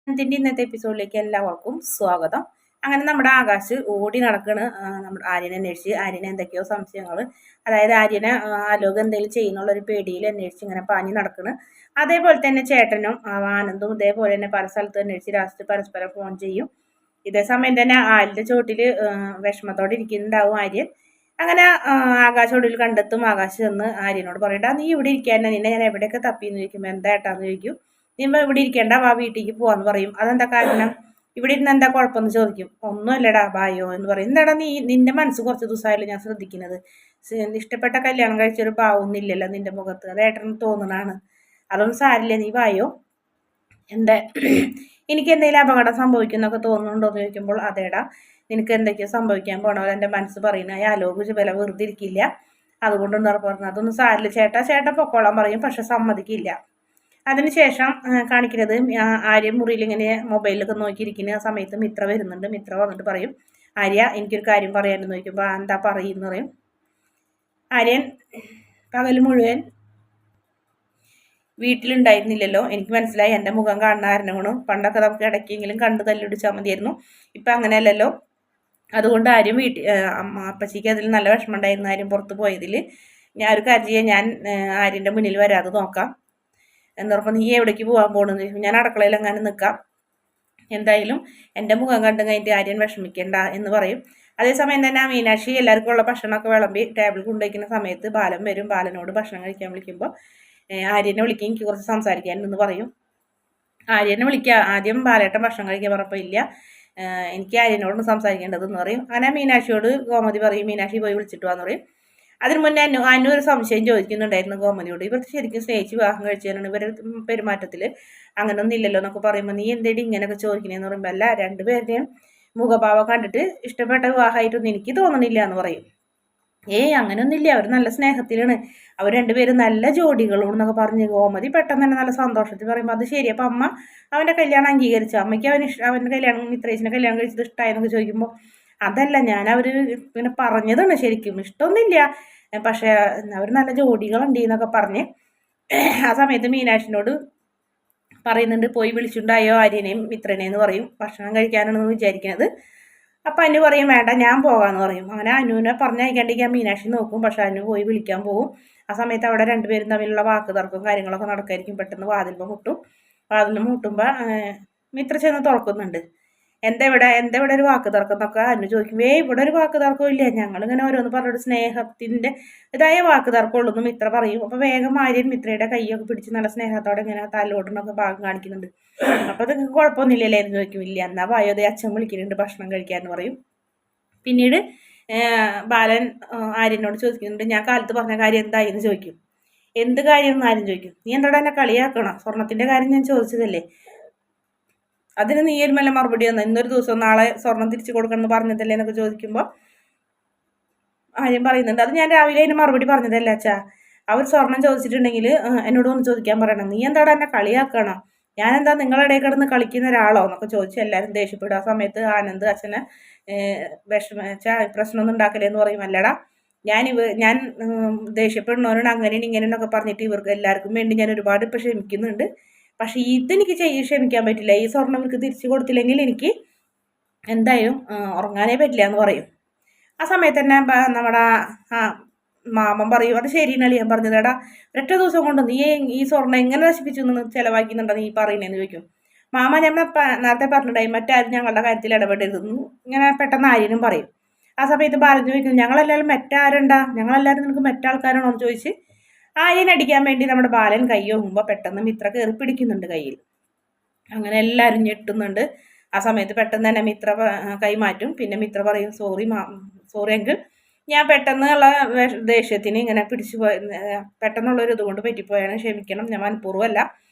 ഇതിൻ്റെ ഇന്നത്തെ എപ്പിസോഡിലേക്ക് എല്ലാവർക്കും സ്വാഗതം. അങ്ങനെ നമ്മുടെ ആകാശ് ഓടി നടക്കണ് നമ്മുടെ ആര്യനെ അന്വേഷിച്ച്. ആര്യനെ എന്തൊക്കെയോ സംശയങ്ങൾ, അതായത് ആര്യനെ ആലോകം എന്തെങ്കിലും ചെയ്യുന്നുള്ളൊരു പേടിയിൽ അന്വേഷിച്ച് ഇങ്ങനെ പാഞ്ഞ് നടക്കണ്. അതേപോലെ തന്നെ ചേട്ടനും ആനന്ദും ഇതേപോലെ തന്നെ പല സ്ഥലത്തും അന്വേഷിച്ച് ലാസ്റ്റ് പരസ്പരം ഫോൺ ചെയ്യും. ഇതേ സമയം തന്നെ ആലിൻ്റെ ചോട്ടിൽ വിഷമത്തോടെ ഇരിക്കുന്നുണ്ടാവും ആര്യൻ. അങ്ങനെ ആകാശ് ഒടുവിൽ കണ്ടെത്തും. ആകാശ് ചെന്ന് ആര്യനോട് പറയണ്ട, നീ ഇവിടെ ഇരിക്കാൻ, നിന്നെ ഞാൻ എവിടെയൊക്കെ തപ്പിയെന്ന് ചോദിക്കുമ്പോൾ എന്താ ഏട്ടാന്ന് ചോദിക്കും. നീ ഇവിടെ ഇരിക്കേണ്ട, വാ വീട്ടിലേക്ക് പോവാന്ന് പറയും. അതെന്താ കാരണം, ഇവിടെ ഇരുന്ന് എന്താ കുഴപ്പമെന്ന് ചോദിക്കും. ഒന്നുമല്ലടാ ബായോ എന്ന് പറയും. എന്താടാ നിന്റെ മനസ്സ് കുറച്ച് ദിവസമായാലും ഞാൻ ശ്രദ്ധിക്കുന്നത്, ഇഷ്ടപ്പെട്ട കല്യാണം കഴിച്ചൊരു ഭാവമൊന്നുമില്ലല്ലോ നിന്റെ മുഖത്ത്, അത് ഏട്ടന് തോന്നണാണ്. അതൊന്നും സാരില്ല, നീ വായോ. എന്താ എനിക്ക് എന്തെങ്കിലും അപകടം സംഭവിക്കുന്നൊക്കെ തോന്നുന്നുണ്ടോ എന്ന് ചോദിക്കുമ്പോൾ അതേടാ, നിനക്ക് എന്തൊക്കെയോ സംഭവിക്കാൻ പോണോ എൻ്റെ മനസ്സ് പറയുന്നത്, ആലോചിച്ച് വില വെറുതെ ഇരിക്കില്ല, അതുകൊണ്ടൊന്നും പറഞ്ഞത് അതൊന്നും സാരില്ല ചേട്ടാ പൊക്കോളാൻ പറയും. പക്ഷെ സമ്മതിക്കില്ല. അതിനുശേഷം കാണിക്കുന്നത് ആര്യ മുറിയിൽ ഇങ്ങനെ മൊബൈലൊക്കെ നോക്കിയിരിക്കുന്ന സമയത്ത് മിത്ര വരുന്നുണ്ട്. മിത്ര വന്നിട്ട് പറയും, ആര്യ എനിക്കൊരു കാര്യം പറയാനെന്ന് ചോദിക്കുമ്പോൾ എന്താ പറയുമെന്ന് പറയും. ആര്യൻ പകൽ മുഴുവൻ വീട്ടിലുണ്ടായിരുന്നില്ലല്ലോ, എനിക്ക് മനസ്സിലായി, എൻ്റെ മുഖം കാണുന്ന ആരനോണം. പണ്ടൊക്കെ നമുക്ക് ഇടയ്ക്കെങ്കിലും കണ്ട് തല്ലിടിച്ചാൽ മതിയായിരുന്നു, ഇപ്പം അങ്ങനെയല്ലല്ലോ. അതുകൊണ്ട് ആരും അപ്പച്ചിക്ക് അതിൽ നല്ല വിഷമം ഉണ്ടായിരുന്നു, ആരും പുറത്ത് പോയതിൽ. ഞാൻ ഒരു കാര്യം ചെയ്യാൻ, ഞാൻ ആര്യൻ്റെ മുന്നിൽ വരാതെ നോക്കാം എന്ന് പറഞ്ഞപ്പോൾ നീ എവിടേക്ക് പോകാൻ പോകണമെന്ന് ചോദിക്കും. ഞാൻ അടുക്കളയിൽ അങ്ങനെ നിൽക്കാം, എന്തായാലും എൻ്റെ മുഖം കണ്ടു കഴിഞ്ഞിട്ട് ആര്യൻ വിഷമിക്കേണ്ട എന്ന് പറയും. അതേസമയം തന്നെ മീനാക്ഷി എല്ലാവർക്കും ഉള്ള ഭക്ഷണമൊക്കെ വിളമ്പി ടേബിൾ കൊണ്ടുവയ്ക്കുന്ന സമയത്ത് ബാലൻ വരും. ബാലനോട് ഭക്ഷണം കഴിക്കാൻ വിളിക്കുമ്പോൾ ആര്യനെ വിളിക്കും, എനിക്ക് കുറച്ച് സംസാരിക്കാനെന്ന് പറയും. ആര്യനെ വിളിക്കുക, ആദ്യം ബാലേട്ടൻ ഭക്ഷണം കഴിക്കാൻ പറഞ്ഞപ്പോൾ ഇല്ല, എനിക്ക് ആര്യനോട് സംസാരിക്കേണ്ടതെന്ന് പറയും. അങ്ങനെ മീനാക്ഷിയോട് ഗോമതി പറയും, മീനാക്ഷി പോയി വിളിച്ചിട്ട് വാന്ന് പറയും. അതിന് മുന്നേ അനു ഒരു സംശയം ചോദിക്കുന്നുണ്ടായിരുന്നു ഗോമതിയോട്, ഇവർക്ക് ശരിക്കും സ്നേഹിച്ച് വിവാഹം കഴിച്ചാലാണ് ഇവരുടെ പെരുമാറ്റത്തിൽ അങ്ങനൊന്നും ഇല്ലല്ലോ എന്നൊക്കെ പറയുമ്പോൾ നീ എന്തേലും ഇങ്ങനെയൊക്കെ ചോദിക്കണേന്ന് പറയുമ്പോൾ അല്ല, രണ്ടുപേരുടെയും മുഖഭാവം കണ്ടിട്ട് ഇഷ്ടപ്പെട്ട വിവാഹമായിട്ടൊന്നും എനിക്ക് തോന്നണില്ല എന്ന് പറയും. അങ്ങനെയൊന്നുമില്ല, അവർ നല്ല സ്നേഹത്തിലാണ്, അവർ രണ്ടുപേരും നല്ല ജോഡികളും എന്നൊക്കെ പറഞ്ഞ് ഗോമതി പെട്ടെന്ന് തന്നെ നല്ല സന്തോഷത്തിൽ പറയുമ്പോൾ അത് ശരി, അപ്പം അമ്മ അവൻ്റെ കല്യാണം അംഗീകരിച്ചു, അമ്മയ്ക്ക് അവൻ്റെ കല്യാണം മിത്രേച്ചിനെ കല്യാണം കഴിച്ചത് ഇഷ്ടമായെന്നൊക്കെ ചോദിക്കുമ്പോൾ അതല്ല, ഞാൻ അവർ പിന്നെ പറഞ്ഞതാണ്, ശരിക്കും ഇഷ്ടമൊന്നുമില്ല, പക്ഷേ അവർ നല്ല ജോഡികളുണ്ട് എന്നൊക്കെ പറഞ്ഞ് ആ സമയത്ത് മീനാക്ഷിനോട് പറയുന്നുണ്ട്, പോയി വിളിച്ചിട്ടുണ്ടായോ ആര്യനെയും മിത്രനെയെന്ന് പറയും. ഭക്ഷണം കഴിക്കാനാണെന്ന് വിചാരിക്കുന്നത്. അപ്പം അനു പറയും വേണ്ട ഞാൻ പോകാമെന്ന് പറയും. അങ്ങനെ അനുവിനെ പറഞ്ഞയക്കാണ്ടിരിക്കാൻ മീനാക്ഷി നോക്കും, പക്ഷെ അനു പോയി വിളിക്കാൻ പോകും. ആ സമയത്ത് അവിടെ രണ്ടുപേരും തമ്മിലുള്ള വാക്ക് തർക്കവും കാര്യങ്ങളൊക്കെ നടക്കായിരിക്കും. പെട്ടെന്ന് വാതിൽ മുട്ടുമ്പോൾ മിത്ര ചെന്ന് തുറക്കുന്നുണ്ട്. എന്താ ഇവിടെ ഒരു വാക്ക് തർക്കം എന്നൊക്കെ അനു ചോദിക്കും. ഇവിടെ ഒരു വാക്ക് തർക്കവും ഇല്ല, ഞങ്ങളിങ്ങനെ ഓരോന്ന് പറഞ്ഞൊരു സ്നേഹത്തിൻ്റെ ഇതായ വാക്ക് തർക്കമുള്ളൂ എന്ന് മിത്ര പറയും. അപ്പോൾ വേഗം ആര്യൻ മിത്രയുടെ കൈയൊക്കെ പിടിച്ച് നല്ല സ്നേഹത്തോടെ ഇങ്ങനെ തലോടണമൊക്കെ ഭാഗം കാണിക്കുന്നുണ്ട്. അപ്പോൾ അത് നിങ്ങൾക്ക് കുഴപ്പമൊന്നുമില്ലല്ലേ എന്ന് ചോദിക്കും. ഇല്ല, എന്നാൽ വായോദേ അച്ഛൻ വിളിക്കുന്നുണ്ട് ഭക്ഷണം കഴിക്കാമെന്ന് പറയും. പിന്നീട് ബാലൻ ആര്യനോട് ചോദിക്കുന്നുണ്ട്, ഞാൻ കാലത്ത് പറഞ്ഞ കാര്യം എന്തായി എന്ന് ചോദിക്കും. എന്ത് കാര്യം എന്ന് ആര്യൻ ചോദിക്കും. നീ എന്താടാ എന്നെ കളിയാക്കണം, സ്വർണത്തിൻ്റെ കാര്യം ഞാൻ ചോദിച്ചതല്ലേ, അതിന് നീ ഒരു മേലെ മറുപടി വന്നു, ഇന്നൊരു ദിവസം നാളെ സ്വർണം തിരിച്ചു കൊടുക്കണം എന്ന് പറഞ്ഞതല്ലേ എന്നൊക്കെ ചോദിക്കുമ്പോൾ ആര്യം പറയുന്നുണ്ട്, അത് ഞാൻ രാവിലെ അതിന് മറുപടി പറഞ്ഞതല്ലേ അച്ഛാ, അവർ സ്വർണം ചോദിച്ചിട്ടുണ്ടെങ്കിൽ എന്നോട് ഒന്ന് ചോദിക്കാൻ പറയണം, നീ എന്താടാ എന്നെ കളിയാക്കണം, ഞാനെന്താ നിങ്ങളുടെ കിടന്ന് കളിക്കുന്ന ഒരാളോ എന്നൊക്കെ ചോദിച്ചു എല്ലാവരും ദേഷ്യപ്പെടും. ആ സമയത്ത് ആനന്ദ് അച്ഛനെ പ്രശ്നമൊന്നും ഉണ്ടാക്കലേന്ന് പറയും. അല്ലടാ, ഞാൻ ദേഷ്യപ്പെടുന്നവരോട് അങ്ങനെയും ഇങ്ങനെയെന്നൊക്കെ പറഞ്ഞിട്ട് ഇവർക്ക് എല്ലാവർക്കും വേണ്ടി ഞാൻ ഒരുപാട് ഇപ്പം ക്ഷമിക്കുന്നുണ്ട്, പക്ഷെ ഇതെനിക്ക് ക്ഷമിക്കാൻ പറ്റില്ല, ഈ സ്വർണം ഇവർക്ക് തിരിച്ചു കൊടുത്തില്ലെങ്കിൽ എനിക്ക് എന്തായാലും ഉറങ്ങാനേ പറ്റില്ല എന്ന് പറയും. ആ സമയത്ത് തന്നെ നമ്മുടെ മാമൻ പറയും, അത് ശരിയെന്നല്ല ഞാൻ പറഞ്ഞത്, എടാ ഒരൊറ്റ ദിവസം കൊണ്ട് നീ ഈ സ്വർണ്ണം എങ്ങനെ നശിപ്പിച്ചു എന്ന് ചിലവാക്കുന്നുണ്ടോ നീ പറയുന്നതെന്ന് ചോദിക്കും. മാമ ഞാൻ നേരത്തെ പറഞ്ഞിട്ടുണ്ടായി മറ്റാരും ഞങ്ങളുടെ കാര്യത്തിൽ ഇടപെടരുതെന്ന് ഇങ്ങനെ പെട്ടെന്ന് ആര്യനും പറയും. ആ സമയത്ത് ബാലൻ ചോദിക്കും, ഞങ്ങളെല്ലാവരും മറ്റാരുണ്ടാ, ഞങ്ങളെല്ലാവരും നിനക്ക് മറ്റാൾക്കാരാണോ എന്ന് ചോദിച്ച് ആര്യൻ അടിക്കാൻ വേണ്ടി നമ്മുടെ ബാലൻ കൈ ഒങ്ങുമ്പോൾ പെട്ടെന്ന് മിത്ര കയറി പിടിക്കുന്നുണ്ട് കയ്യിൽ. അങ്ങനെ എല്ലാവരും ഞെട്ടുന്നുണ്ട്. ആ സമയത്ത് പെട്ടെന്ന് തന്നെ മിത്ര കൈ മാറ്റും. പിന്നെ മിത്ര പറയും, സോറി എങ്കിൽ ഞാൻ പെട്ടെന്നുള്ള ദേഷ്യത്തിന് ഇങ്ങനെ പെട്ടെന്നുള്ളൊരു ഇതുകൊണ്ട് പറ്റിപ്പോയാണ്, ക്ഷമിക്കണം, ഞാൻ മനഃപൂർവ്വമല്ല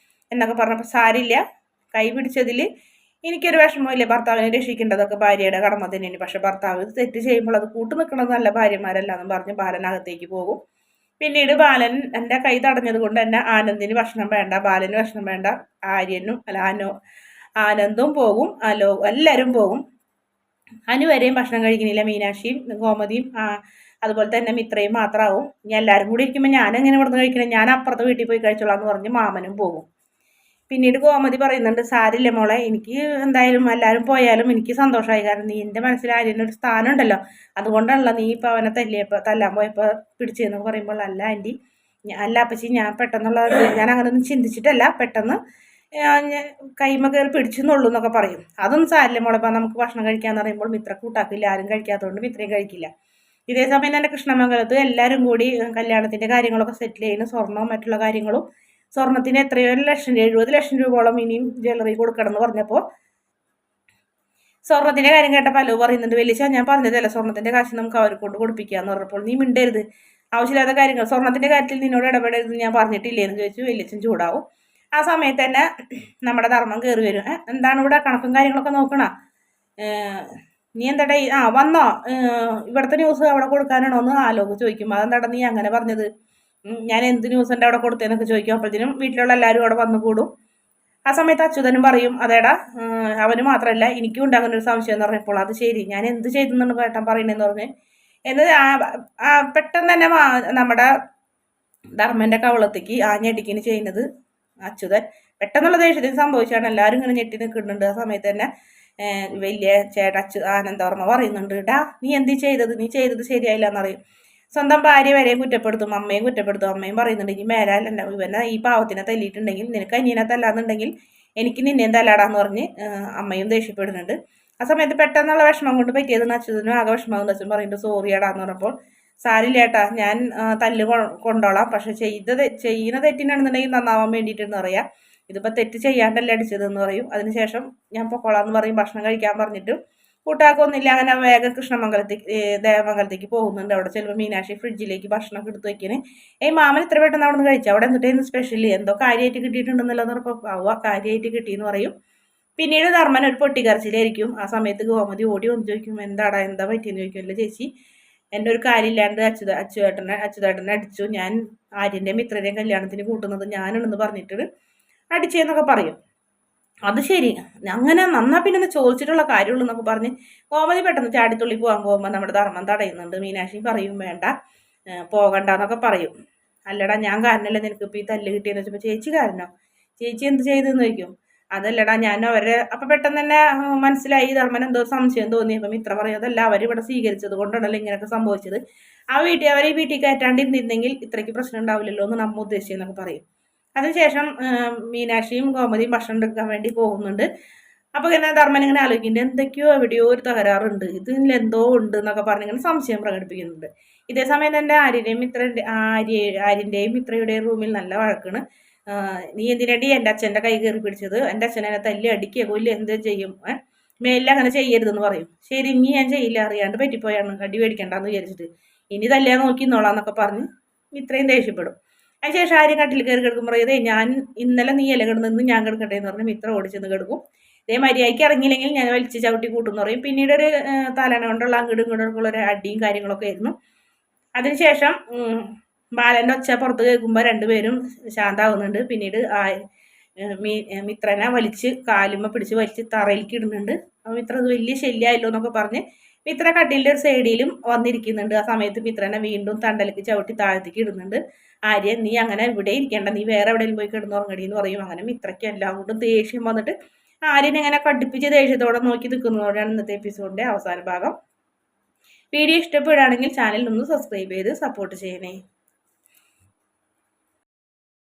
എന്നൊക്കെ പറഞ്ഞപ്പോൾ സാരില്ല, കൈ പിടിച്ചതിൽ എനിക്കൊരു വിഷമമില്ല, ഭർത്താവിനെ രക്ഷിക്കേണ്ടതൊക്കെ ഭാര്യയുടെ കടമ തന്നെയാണ്, പക്ഷെ ഭർത്താവ് തെറ്റ് ചെയ്യുമ്പോൾ അത് കൂട്ടു നിൽക്കുന്നത് നല്ല ഭാര്യമാരല്ല എന്ന് പറഞ്ഞ് ബാലനകത്തേക്ക് പോകും. പിന്നീട് ബാലൻ എൻ്റെ കൈ തടഞ്ഞത് കൊണ്ട് തന്നെ ആനന്ദിന് ഭക്ഷണം വേണ്ട, ബാലന് ഭക്ഷണം വേണ്ട, ആനന്ദും പോകും, എല്ലാവരും പോകും. അനു വരെയും ഭക്ഷണം കഴിക്കുന്നില്ല, മീനാക്ഷിയും ഗോമതിയും അതുപോലെ തന്നെ മിത്രയും മാത്രമാവും. ഇനി എല്ലാവരും കൂടി ഇരിക്കുമ്പോൾ ഞാനെങ്ങനെ ഇവിടുന്ന് കഴിക്കണം, ഞാൻ അപ്പുറത്തെ വീട്ടിൽ പോയി കഴിച്ചോളാം എന്ന് പറഞ്ഞ് മാമനും പോകും. പിന്നീട് ഗോമതി പറയുന്നുണ്ട്, സാരില്ല മോളെ, എനിക്ക് എന്തായാലും എല്ലാവരും പോയാലും എനിക്ക് സന്തോഷമായി. കാരണം നീ എൻ്റെ മനസ്സിൽ ആര്യനൊരു സ്ഥാനം ഉണ്ടല്ലോ, അതുകൊണ്ടാണല്ലോ നീ ഇപ്പോൾ അവനെ തല്ലാൻ പോയപ്പോൾ പിടിച്ചതെന്നൊക്കെ പറയുമ്പോൾ, അല്ല ആൻറ്റി, അല്ല അപ്പച്ചി, ഞാൻ പെട്ടെന്നുള്ള ഞാൻ അങ്ങനെ ഒന്നും ചിന്തിച്ചിട്ടല്ല, പെട്ടെന്ന് കൈമ കയറി പിടിച്ചെന്നുള്ളൂ എന്നൊക്കെ പറയും. അതൊന്നും സാരില്ല മോളെ, നമുക്ക് ഭക്ഷണം കഴിക്കാന്ന് പറയുമ്പോൾ മിത്ര കൂട്ടാക്കില്ല, ആരും കഴിക്കാത്തതുകൊണ്ട് മിത്രയും കഴിക്കില്ല. ഇതേ സമയം തന്നെ കൃഷ്ണമംഗലത്ത് എല്ലാവരും കൂടി കല്യാണത്തിൻ്റെ കാര്യങ്ങളൊക്കെ സെറ്റിൽ ചെയ്യുന്നു, സ്വർണവും മറ്റുള്ള കാര്യങ്ങളും. സ്വർണത്തിന് എത്രയോ ലക്ഷം, 70 ലക്ഷം രൂപയോളം ഇനിയും ജ്വല്ലറി കൊടുക്കണം എന്ന് പറഞ്ഞപ്പോൾ സ്വർണത്തിന്റെ കാര്യം കേട്ടപ്പോൾ അല്ലോ പറയുന്നുണ്ട്, വലിയ ഞാൻ പറഞ്ഞതല്ല സ്വർണത്തിന്റെ കാശ് നമുക്ക് അവരെ കൊണ്ട് കൊടുപ്പിക്കാന്ന് പറഞ്ഞപ്പോൾ, നീ മിണ്ടരുത്, ആവശ്യമില്ലാത്ത കാര്യങ്ങൾ, സ്വർണത്തിന്റെ കാര്യത്തിൽ നിന്നോട് ഇടപെടരുത് ഞാൻ പറഞ്ഞിട്ടില്ലേന്ന് ചോദിച്ചു. വലിയച്ഛൻ ചൂടാവും. ആ സമയത്ത് തന്നെ നമ്മുടെ ധർമ്മം കയറി വരും. എന്താണ് ഇവിടെ കണക്കും കാര്യങ്ങളൊക്കെ നോക്കണ, നീ എന്താടാ വന്നോ, ഇവിടുത്തെ ന്യൂസ് അവിടെ കൊടുക്കാനാണോ എന്ന് ആലോചിച്ച് ചോദിക്കും. അതെന്താടാ നീ അങ്ങനെ പറഞ്ഞത്, ഞാൻ എന്ത് ന്യൂസ് എൻ്റെ അവിടെ കൊടുത്തതെന്നൊക്കെ ചോദിക്കും. അപ്പോഴത്തേനും വീട്ടിലുള്ള എല്ലാവരും അവിടെ വന്നു കൂടും. ആ സമയത്ത് അച്യുതനും പറയും, അതേടാ അവന് മാത്രമല്ല എനിക്കും ഉണ്ടാകുന്ന ഒരു സംശയം എന്ന് പറഞ്ഞപ്പോൾ, അത് ശരി, ഞാൻ എന്ത് ചെയ്തെന്നാണ് പേട്ടൻ പറയണേന്ന് പറഞ്ഞ് പെട്ടെന്ന് തന്നെ നമ്മുടെ ധർമ്മന്റെ കവളത്തേക്ക് ഞെട്ടിക്കിന് ചെയ്യുന്നത് അച്യുതൻ. പെട്ടെന്നുള്ള ദേഷ്യത്തിന് സംഭവിച്ചാണ്, എല്ലാവരും ഇങ്ങനെ ഞെട്ടി നിൽക്കുന്നുണ്ട്. ആ സമയത്ത് തന്നെ വലിയ ചേട്ട ആനന്ദവർമ്മ പറയുന്നുണ്ട്, ഡാ നീ എന്ത് ചെയ്തത്, നീ ചെയ്തത് ശരിയായില്ല എന്നറിയും. സ്വന്തം ഭാര്യ വരെയും കുറ്റപ്പെടുത്തും, അമ്മയും കുറ്റപ്പെടുത്തും. അമ്മയും പറയുന്നുണ്ട്, ഇനി മേലാൽ ഇവനെ ഈ പാവത്തിനെ തല്ലിയിട്ടുണ്ടെങ്കിൽ, നിനക്ക് അനിയനെ തല്ലാന്നുണ്ടെങ്കിൽ എനിക്ക് നിന്നെയും തല്ലാടാന്ന് പറഞ്ഞ് അമ്മയും ദേഷ്യപ്പെടുന്നുണ്ട്. ആ സമയത്ത് പെട്ടെന്നുള്ള വിഷമം കൊണ്ട് പറ്റിയതെന്ന് അച്യുതനും ആകെ വിഷമം അച്ഛൻ പറയുന്നുണ്ട്, സോറിയാടാന്ന് പറഞ്ഞപ്പോൾ, സാരില്ലേട്ടാ, ഞാൻ തല്ല് കൊണ്ടോളാം, പക്ഷെ ചെയ്യുന്ന തെറ്റിനാണെന്നുണ്ടെങ്കിൽ നന്നാവാൻ വേണ്ടിയിട്ടെന്ന് പറയാം, ഇതിപ്പോൾ തെറ്റ് ചെയ്യാണ്ടല്ലേ അടിച്ചതെന്ന് പറയും. അതിനുശേഷം ഞാൻ പൊക്കോളാന്ന് പറയും. ഭക്ഷണം കഴിക്കാൻ പറഞ്ഞിട്ട് കൂട്ടാക്കൊന്നുമില്ല. അങ്ങനെ വേഗം ദേവമംഗലത്തേക്ക് പോകുന്നുണ്ട്. അവിടെ ചെല്ലുമ്പോൾ മീനാക്ഷി ഫ്രിഡ്ജിലേക്ക് ഭക്ഷണം എടുത്ത് വയ്ക്കണേ. മാമൻ ഇത്ര പെട്ടെന്ന് അവിടെ നിന്ന് കഴിച്ചു, അവിടെ എന്നിട്ട് സ്പെഷ്യലി എന്തോ കാര്യമായിട്ട് കിട്ടിയിട്ടുണ്ടെന്നല്ലോ എന്ന് പറഞ്ഞപ്പോൾ, കാര്യമായിട്ട് കിട്ടിയെന്ന് പറയും. പിന്നീട് ധർമ്മൻ ഒരു പൊട്ടിക്കരച്ചിലായിരിക്കും. ആ സമയത്ത് ഗോമതി ഓടി വന്ന് ചോദിക്കും, എന്താടാ, എന്താ പറ്റിയെന്ന് ചോദിക്കുമല്ലോ. ചേച്ചി, എൻ്റെ ഒരു കാര്യമില്ലാണ്ട് അച്യുതേട്ടനെ അടിച്ചു, ഞാൻ ആര്യൻ്റെയും മിത്രയുടെയും കല്യാണത്തിന് കൂട്ടുന്നത് ഞാനാണെന്ന് പറഞ്ഞിട്ട് അടിച്ചെന്നൊക്കെ പറയും. അത് ശരി, അങ്ങനെ നന്നാ പിന്നെ ചോദിച്ചിട്ടുള്ള കാര്യമുള്ളൂ എന്നൊക്കെ പറഞ്ഞ് ഗോമതി പെട്ടെന്ന് ചാടിത്തുള്ളി പോകാൻ പോകുമ്പോൾ നമ്മുടെ ധർമ്മം തടയുന്നുണ്ട്. മീനാക്ഷി പറയും, വേണ്ട, പോകണ്ടെന്നൊക്കെ പറയും. അല്ലടാ, ഞാൻ കാരണമല്ലേ നിനക്ക് ഈ തല്ല് കിട്ടിയെന്ന് വെച്ചപ്പോൾ, ചേച്ചി കാരണോ, ചേച്ചി എന്ത് ചെയ്തെന്ന് ചോദിക്കും. അതല്ലടാ, ഞാൻ അവരെ അപ്പം പെട്ടെന്ന് തന്നെ മനസ്സിലായി ധർമ്മൻ എന്തോ സംശയം തോന്നി. അപ്പം മിത്ര പറയും, അതല്ല, അവരിവിടെ സ്വീകരിച്ചത് കൊണ്ടാണല്ലോ ഇങ്ങനെയൊക്കെ സംഭവിച്ചത്, അവരെ ഈ വീട്ടിൽ കയറ്റാണ്ടിരുന്നിരുന്നെങ്കിൽ ഇത്രയ്ക്ക് പ്രശ്നം ഉണ്ടാവില്ലല്ലോ എന്ന് നമ്മ ഉദ്ദേശിച്ചെന്നൊക്കെ പറയും. അതിനുശേഷം മീനാക്ഷിയും ഗോമതിയും ഭക്ഷണം എടുക്കാൻ വേണ്ടി പോകുന്നുണ്ട്. അപ്പോൾ ഇങ്ങനെ ധർമ്മൻ ഇങ്ങനെ ആലോചിക്കുന്നുണ്ട്, എന്തൊക്കെയോ എവിടെയോ ഒരു തകരാറുണ്ട്, ഇതിൽ എന്തോ ഉണ്ട് എന്നൊക്കെ പറഞ്ഞിങ്ങനെ സംശയം പ്രകടിപ്പിക്കുന്നുണ്ട്. ഇതേ സമയം തന്നെ ആര്യൻ്റെയും മിത്രയുടെയും റൂമിൽ നല്ല വഴക്കാണ്. നീ എന്തിനടി എൻ്റെ അച്ഛൻ്റെ കൈ കയറി പിടിച്ചത്, എൻ്റെ അച്ഛനെ തല്ലി അടിക്കുക കൊല്ലി എന്ത് ചെയ്യും, മേലിൽ അങ്ങനെ ചെയ്യരുതെന്ന് പറയും. ശരി, ഇനി ഞാൻ ചെയ്യില്ല, അറിയാണ്ട് പറ്റിപ്പോയാണ്, അടി മേടിക്കണ്ടെന്ന് വിചാരിച്ചിട്ട്, ഇനി തല്ലാൻ നോക്കിന്നോളാന്നൊക്കെ പറഞ്ഞ് മിത്രയും ദേഷ്യപ്പെടും. അതിനുശേഷം ആര്യം കട്ടിൽ കയറി കിടക്കും, പറയും, ഞാൻ ഇന്നലെ നീ ഇല കിടന്നു, ഞാൻ കിടക്കട്ടെ എന്ന് പറഞ്ഞ് മിത്ര ഓടിച്ചെന്ന് കിടക്കും. ഇതേ മര്യാദയ്ക്ക് ഇറങ്ങിയില്ലെങ്കിൽ ഞാൻ വലിച്ച് ചവിട്ടി കൂട്ടുമെന്ന് പറയും. പിന്നീട് ഒരു തലണ കൊണ്ടുള്ള അങ്ങോട്ടും ഇങ്ങോട്ടുള്ള ഒരു അടിയും കാര്യങ്ങളൊക്കെ ആയിരുന്നു. അതിനുശേഷം ബാലൻ്റെ ഒച്ച പുറത്ത് കേൾക്കുമ്പോൾ രണ്ടുപേരും ശാന്താവുന്നുണ്ട്. പിന്നീട് മിത്രനെ കാലുമ്മ പിടിച്ച് വലിച്ച് തറയിലേക്ക് ഇടുന്നുണ്ട്. അപ്പോൾ മിത്ര അത് വലിയ ശല്യമായല്ലോ എന്നൊക്കെ പറഞ്ഞ് മിത്ര കട്ടിലിൻ്റെ ഒരു സൈഡിലും വന്നിരിക്കുന്നുണ്ട്. ആ സമയത്ത് മിത്രനെ വീണ്ടും തണ്ടലേക്ക് ചവിട്ടി താഴത്തേക്ക് ഇടുന്നുണ്ട്. ആര്യൻ, നീ അങ്ങനെ ഇവിടെ ഇരിക്കേണ്ട, നീ വേറെ എവിടെയെങ്കിലും പോയി കിടന്നുറങ്ങടി എന്ന് പറയും. അങ്ങനെ മിത്രയ്ക്ക് എല്ലാം കൊണ്ടും ദേഷ്യം വന്നിട്ട് ആര്യൻ ഇങ്ങനെ കടുപ്പിച്ച് ദേഷ്യത്തോടെ നോക്കി നിൽക്കുന്നതോടെയാണ് ഇന്നത്തെ എപ്പിസോഡിൻ്റെ അവസാന ഭാഗം. വീഡിയോ ഇഷ്ടപ്പെടുകയാണെങ്കിൽ ചാനൽ ഒന്ന് സബ്സ്ക്രൈബ് ചെയ്ത് സപ്പോർട്ട് ചെയ്യണേ.